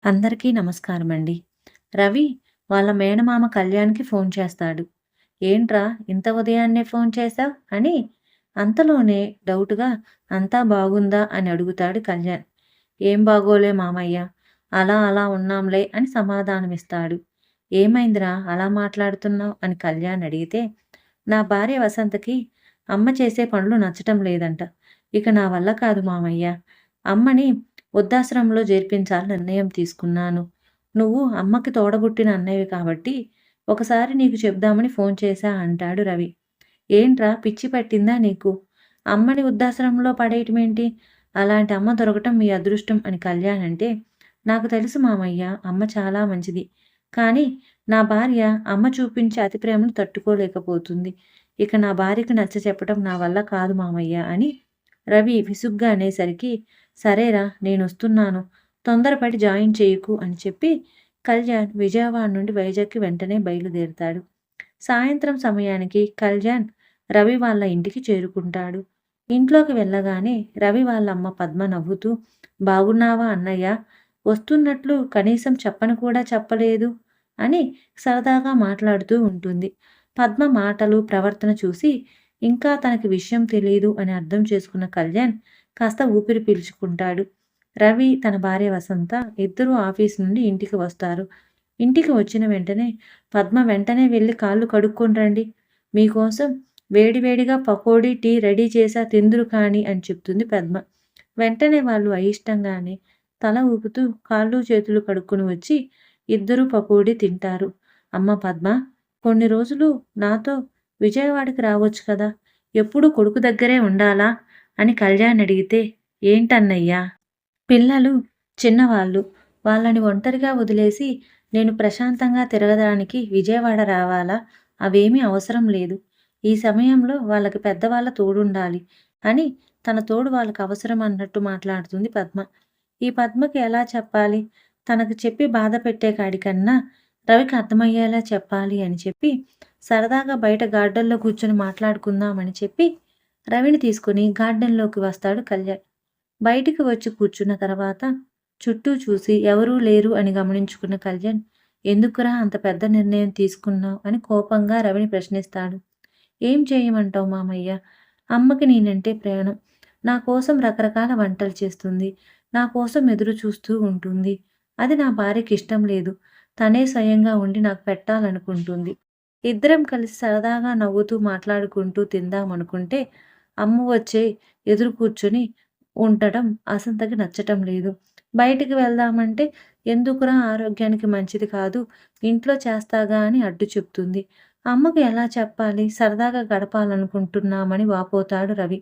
అందరికీ నమస్కారమండి. రవి వాళ్ళ మేనమామ కళ్యాణ్‌కి ఫోన్ చేస్తాడు. "ఏంట్రా ఇంత ఉదయాన్నే ఫోన్ చేశావు?" అని. అంతలోనే డౌట్‌గా "అంతా బాగుందా?" అని అడుగుతాడు కళ్యాణ్. "ఏం బాగోలే మామయ్య. అలా అలా ఉన్నాంలే" అని సమాధానమిస్తాడు. "ఏమైందిరా అలా మాట్లాడుతున్నావు?" అని కళ్యాణ్ అడిగితే, "నా భార్య వసంతకి అమ్మ చేసే పనులు నచ్చటం లేదంట. ఇక నా వల్ల కాదు మామయ్య. అమ్మని వృద్ధాశ్రమంలో చేర్పించాలని నిర్ణయం తీసుకున్నాను. నువ్వు అమ్మకి తోడబుట్టిన అన్నయ్యవి కాబట్టి ఒకసారి నీకు చెప్దామని ఫోన్ చేశా" అంటాడు రవి. "ఏంట్రా పిచ్చి పట్టిందా నీకు? అమ్మని వృద్ధాశ్రమంలో పడేయటమేంటి? అలాంటి అమ్మ దొరకటం మీ అదృష్టం" అని కళ్యాణ్ అంటే, "నాకు తెలుసు మామయ్య అమ్మ చాలా మంచిది. కానీ నా భార్య అమ్మ చూపించే అతి ప్రేమను తట్టుకోలేకపోతుంది. ఇక నా భార్యకి నచ్చచెప్పటం నా వల్ల కాదు మామయ్య" అని రవి విసుగ్గా అనేసరికి, "సరేరా నేనొస్తున్నాను. తొందరపడి జాయిన్ చేయకు" అని చెప్పి కళ్యాణ్ విజయవాడ నుండి వైజాగ్‌కి వెంటనే బయలుదేరుతాడు. సాయంత్రం సమయానికి కళ్యాణ్ రవి వాళ్ళ ఇంటికి చేరుకుంటాడు. ఇంట్లోకి వెళ్ళగానే రవి వాళ్ళ అమ్మ పద్మ నవ్వుతూ, "బాగున్నావా అన్నయ్య? వస్తున్నట్లు కనీసం చెప్పను కూడా చెప్పలేదు" అని సరదాగా మాట్లాడుతూ ఉంటుంది. పద్మ మాటలు, ప్రవర్తన చూసి ఇంకా తనకి విషయం తెలీదు అని అర్థం చేసుకున్న కళ్యాణ్ కాస్త ఊపిరి పీల్చుకుంటాడు. రవి, తన భార్య వసంత ఇద్దరూ ఆఫీస్ నుండి ఇంటికి వస్తారు. ఇంటికి వచ్చిన వెంటనే పద్మ వెంటనే వెళ్ళి కాళ్ళు కడుక్కొని రండి. మీకోసం వేడివేడిగా పకోడీ, టీ రెడీ చేశా తిందురు కానీ అని చెప్తుంది పద్మ. వెంటనే వాళ్ళు అయిష్టంగానే తల ఊపుతూ కాళ్ళు చేతులు కడుక్కొని వచ్చి ఇద్దరూ పకోడీ తింటారు. "అమ్మ పద్మ, కొన్ని రోజులు నాతో విజయవాడకి రావచ్చు కదా! ఎప్పుడూ కొడుకు దగ్గరే ఉండాలా?" అని కళ్యాణ్ అడిగితే, "ఏంటన్నయ్యా? పిల్లలు చిన్నవాళ్ళు. వాళ్ళని ఒంటరిగా వదిలేసి నేను ప్రశాంతంగా తిరగడానికి విజయవాడ రావాలా? అవేమీ అవసరం లేదు. ఈ సమయంలో వాళ్ళకి పెద్దవాళ్ళ తోడుండాలి" అని తన తోడు వాళ్ళకి అవసరం అన్నట్టు మాట్లాడుతుంది పద్మ. ఈ పద్మకి ఎలా చెప్పాలి? తనకు చెప్పి బాధ పెట్టే కాడికన్నా రవికి అర్థమయ్యేలా చెప్పాలి అని చెప్పి సరదాగా బయట గార్డెన్‌లో కూర్చొని మాట్లాడుకుందాం అని చెప్పి రవిని తీసుకొని గార్డెన్‌లోకి వస్తాడు కళ్యాణ్. బయటికి వచ్చి కూర్చున్న తర్వాత చుట్టూ చూసి ఎవరూ లేరు అని గమనించుకున్న కళ్యాణ్, "ఎందుకురా అంత పెద్ద నిర్ణయం తీసుకున్నావు?" అని కోపంగా రవిని ప్రశ్నిస్తాడు. "ఏం చేయమంటావు మామయ్య? అమ్మకి నేనంటే ప్రాణం. నా కోసం రకరకాల వంటలు చేస్తుంది. నా కోసం ఎదురు చూస్తూ ఉంటుంది. అది నా భార్యకి ఇష్టం లేదు. తనే స్వయంగా వండి నాకు పెట్టాలనుకుంటుంది. ఇద్దరం కలిసి సరదాగా నవ్వుతూ మాట్లాడుకుంటూ తిందామనుకుంటే అమ్మ వచ్చే ఎదురు కూర్చొని ఉండటం వసంతకి నచ్చటం లేదు. బయటికి వెళ్దామంటే ఎందుకురా ఆరోగ్యానికి మంచిది కాదు. ఇంట్లో చేస్తాగా అని అడ్డు చెప్తుంది. అమ్మకు ఎలా చెప్పాలి? సరదాగా గడపాలనుకుంటున్నామని వాపోతాడు రవి.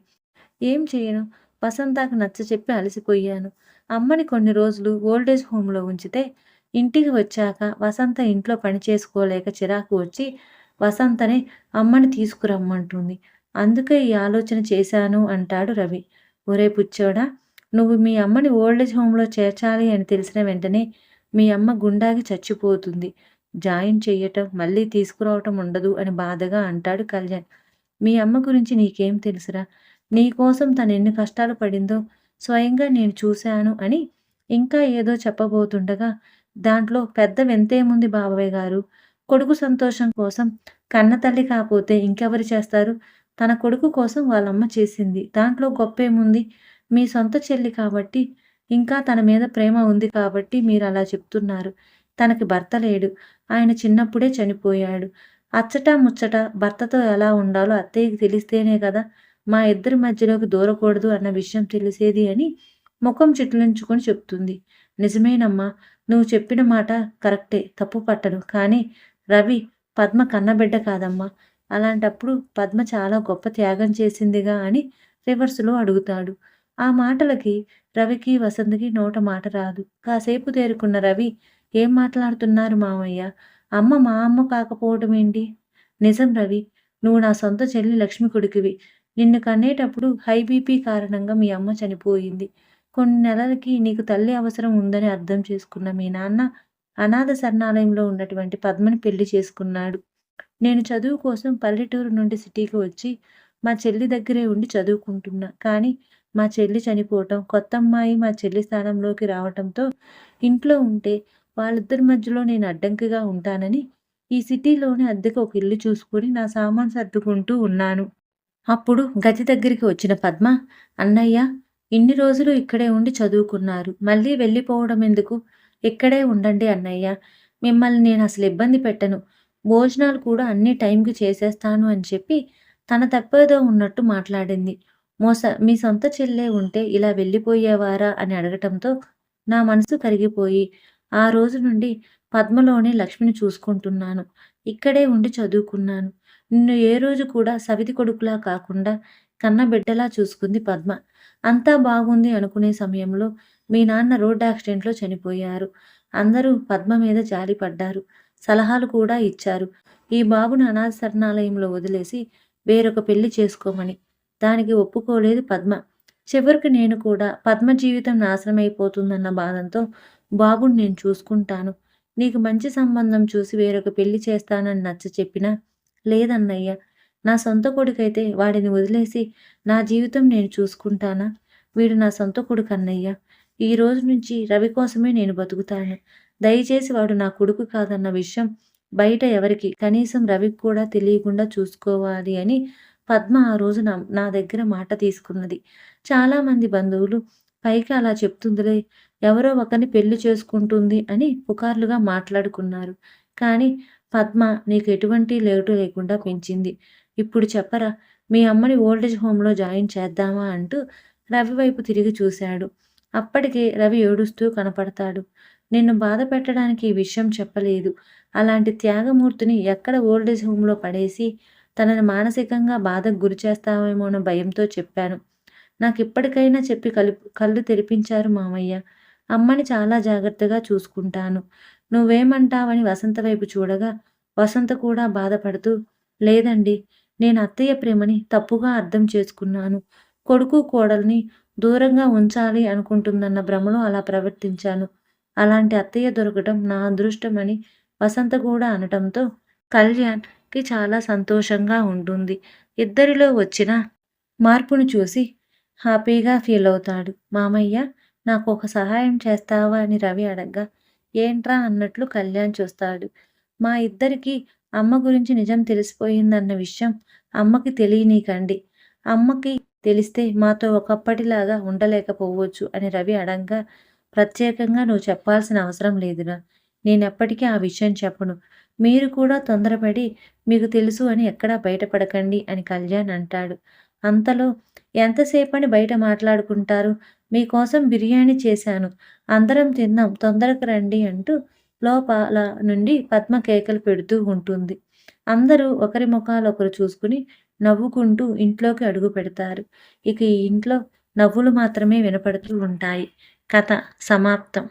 ఏం చేయను? వసంతకి నచ్చచెప్పి అలసిపోయాను. అమ్మని కొన్ని రోజులు ఓల్డేజ్ హోమ్‌లో ఉంచితే, ఇంటికి వచ్చాక వసంత ఇంట్లో పని చేసుకోలేక చిరాకు వచ్చి వసంతనే అమ్మని తీసుకురమ్మంటుంది. అందుకే ఈ ఆలోచన చేశాను అంటాడు రవి. ఒరేయ్ పుచ్చోడా! నువ్వు మీ అమ్మని ఓల్డేజ్ హోమ్‌లో చేర్చాలి అని తెలిసిన వెంటనే మీ అమ్మ గుండాగి చచ్చిపోతుంది. జాయిన్ చెయ్యటం, మళ్ళీ తీసుకురావటం ఉండదు అని బాధగా అంటాడు కళ్యాణ్. మీ అమ్మ గురించి నీకేం తెలుసురా? నీకోసం తనెన్ని కష్టాలు పడిందో స్వయంగా నేను చూశాను అని ఇంకా ఏదో చెప్పబోతుండగా, దాంట్లో పెద్ద వింతేముంది బాబాయ్ గారు? కొడుకు సంతోషం కోసం కన్నతల్లి కాపోతే ఇంకెవరు చేస్తారు? తన కొడుకు కోసం వాళ్ళమ్మ చేసింది. దాంట్లో గొప్పేముంది? మీ సొంత చెల్లి కాబట్టి, ఇంకా తన మీద ప్రేమ ఉంది కాబట్టి మీరలా చెప్తున్నారు. తనకి భర్త లేడు. ఆయన చిన్నప్పుడే చనిపోయాడు. అచ్చటా ముచ్చట భర్తతో ఎలా ఉండాలో అత్తయ్యకి తెలిస్తేనే కదా మా ఇద్దరి మధ్యలోకి దూరకూడదు అన్న విషయం తెలిసేది అని ముఖం చిట్లించుకొని చెప్తుంది. నిజమేనమ్మా, నువ్వు చెప్పిన మాట కరెక్టే, తప్పు పట్టను. కానీ రవి పద్మ కన్నబిడ్డ కాదమ్మా. అలాంటప్పుడు పద్మ చాలా గొప్ప త్యాగం చేసిందిగా అని రివర్స్‌లో అడుగుతాడు. ఆ మాటలకి రవికి, వసంతకి నోట మాట రాదు. కాసేపు తేరుకున్న రవి, "ఏం మాట్లాడుతున్నారు మామయ్య? అమ్మ మా అమ్మ కాకపోవటమేంటి?" "నిజం రవి. నువ్వు నా సొంత చెల్లి లక్ష్మి కొడుకువి. నిన్ను కనేటప్పుడు హై బీపీ కారణంగా మీ అమ్మ చనిపోయింది. కొన్ని నెలలకి నీకు తల్లి అవసరం ఉందని అర్థం చేసుకున్న మీ నాన్న అనాథ శరణాలయంలో ఉన్నటువంటి పద్మని పెళ్లి చేసుకున్నాడు. నేను చదువు కోసం పల్లెటూరు నుండి సిటీకి వచ్చి మా చెల్లి దగ్గరే ఉండి చదువుకుంటున్నా. కానీ మా చెల్లి చనిపోవటం, కొత్త అమ్మాయి మా చెల్లి స్థానంలోకి రావటంతో ఇంట్లో ఉంటే వాళ్ళిద్దరి మధ్యలో నేను అడ్డంకిగా ఉంటానని ఈ సిటీలోనే అద్దెకు ఒక ఇల్లు చూసుకొని నా సామాను సర్దుకుంటూ ఉన్నాను. అప్పుడు గది దగ్గరికి వచ్చిన పద్మ, "అన్నయ్య ఇన్ని రోజులు ఇక్కడే ఉండి చదువుకున్నారు. మళ్ళీ వెళ్ళిపోవడం ఎందుకు? ఇక్కడే ఉండండి అన్నయ్య. మిమ్మల్ని నేనసలు ఇబ్బంది పెట్టను. భోజనాలు కూడా అన్నీ టైంకి చేసేస్తాను" అని చెప్పి తన తప్పేదో ఉన్నట్టు మాట్లాడింది. మీ సొంత చెల్లె ఉంటే ఇలా వెళ్ళిపోయేవారా అని అడగటంతో నా మనసు కరిగిపోయి, ఆ రోజు నుండి పద్మలోనే లక్ష్మిని చూసుకుంటున్నాను. ఇక్కడే ఉండి చదువుకున్నాను. నిన్ను ఏ రోజు కూడా సవితి కొడుకులా కాకుండా కన్నబిడ్డలా చూసుకుంది పద్మ. అంతా బాగుంది అనుకునే సమయంలో మీ నాన్న రోడ్ యాక్సిడెంట్‌లో చనిపోయారు. అందరూ పద్మ మీద జాలిపడ్డారు. సలహాలు కూడా ఇచ్చారు. ఈ బాబుని అనాథ శరణాలయంలో వదిలేసి వేరొక పెళ్లి చేసుకోమని. దానికి ఒప్పుకోలేదు పద్మ. చివరికి నేను కూడా పద్మ జీవితం నాశనమైపోతుందన్న బాధంతో బాబుని నేను చూసుకుంటాను. నీకు మంచి సంబంధం చూసి వేరొక పెళ్లి చేస్తానని నచ్చచెప్పినా, లేదన్నయ్య. నా సొంత కొడుకైతే వాడిని వదిలేసి నా జీవితం నేను చూసుకుంటానా? వీడు నా సొంత కొడుకన్నయ్య. ఈ రోజు నుంచి రవి కోసమే నేను బతుకుతాను. దయచేసి వాడు నా కొడుకు కాదన్న విషయం బయట ఎవరికీ, కనీసం రవికి కూడా తెలియకుండా చూసుకోవాలి అని పద్మ ఆ రోజు నా దగ్గర మాట తీసుకున్నది. చాలామంది బంధువులు పైకి అలా చెప్తుందిలే, ఎవరో ఒకరిని పెళ్లి చేసుకుంటుంది అని పుకార్లుగా మాట్లాడుకున్నారు. కానీ పద్మ నీకు ఎటువంటి లోటు లేకుండా పెంచింది. ఇప్పుడు చెప్పరా, మీ అమ్మని ఓల్డేజ్ హోమ్‌లో జాయిన్ చేద్దామా అంటూ రవి వైపు తిరిగి చూశాడు. అప్పటికే రవి ఏడుస్తూ కనపడతాడు. నిన్ను బాధ పెట్టడానికి ఈ విషయం చెప్పలేదు. అలాంటి త్యాగమూర్తిని ఎక్కడ ఓల్డేజ్ హోమ్‌లో పడేసి తనని మానసికంగా బాధకు గురిచేస్తావేమోనన్న భయంతో చెప్పాను. నాకిప్పటికైనా చెప్పి కళ్ళు తెరిపించారు మామయ్య. అమ్మని చాలా జాగ్రత్తగా చూసుకుంటాను. నువ్వేమంటావని వసంత వైపు చూడగా, వసంత కూడా బాధపడుతూ, లేదండి. నేను అత్తయ్య ప్రేమని తప్పుగా అర్థం చేసుకున్నాను. కొడుకు, కోడల్ని దూరంగా ఉంచాలి అనుకుంటుందన్న భ్రమలో అలా ప్రవర్తించాను. అలాంటి అత్తయ్య దొరకటం నా అదృష్టమని వసంత కూడా అనటంతో కళ్యాణ్‌కి చాలా సంతోషంగా ఉంటుంది. ఇద్దరిలో వచ్చిన మార్పును చూసి హ్యాపీగా ఫీలవుతాడు. మామయ్య నాకొక సహాయం చేస్తావా అని రవి అడగ్గా, ఏంట్రా అన్నట్లు కళ్యాణ్ చూస్తాడు. మా ఇద్దరికీ అమ్మ గురించి నిజం తెలిసిపోయిందన్న విషయం అమ్మకి తెలియనీకండి. అమ్మకి తెలిస్తే మాతో ఒకప్పటిలాగా ఉండలేకపోవచ్చు అని రవి అడంగా, ప్రత్యేకంగా నువ్వు చెప్పాల్సిన అవసరం లేదురా. నేనెప్పటికీ ఆ విషయం చెప్పను. మీరు కూడా తొందరపడి మీకు తెలుసు అని ఎక్కడా బయటపడకండి అని కళ్యాణ్ అంటాడు. అంతలో ఎంతసేపని బయట మాట్లాడుకుంటారు? మీకోసం బిర్యానీ చేశాను. అందరం తిందాం తొందరగా రండి అంటూ లోపల నుండి పద్మ కేకలు పెడుతూ ఉంటుంది. అందరూ ఒకరి ముఖాలొకరు చూసుకుని నవ్వుకుంటూ ఇంట్లోకి అడుగు పెడతారు. ఇక ఈ ఇంట్లో నవ్వులు మాత్రమే వినపడుతూ ఉంటాయి. కథ సమాప్తం.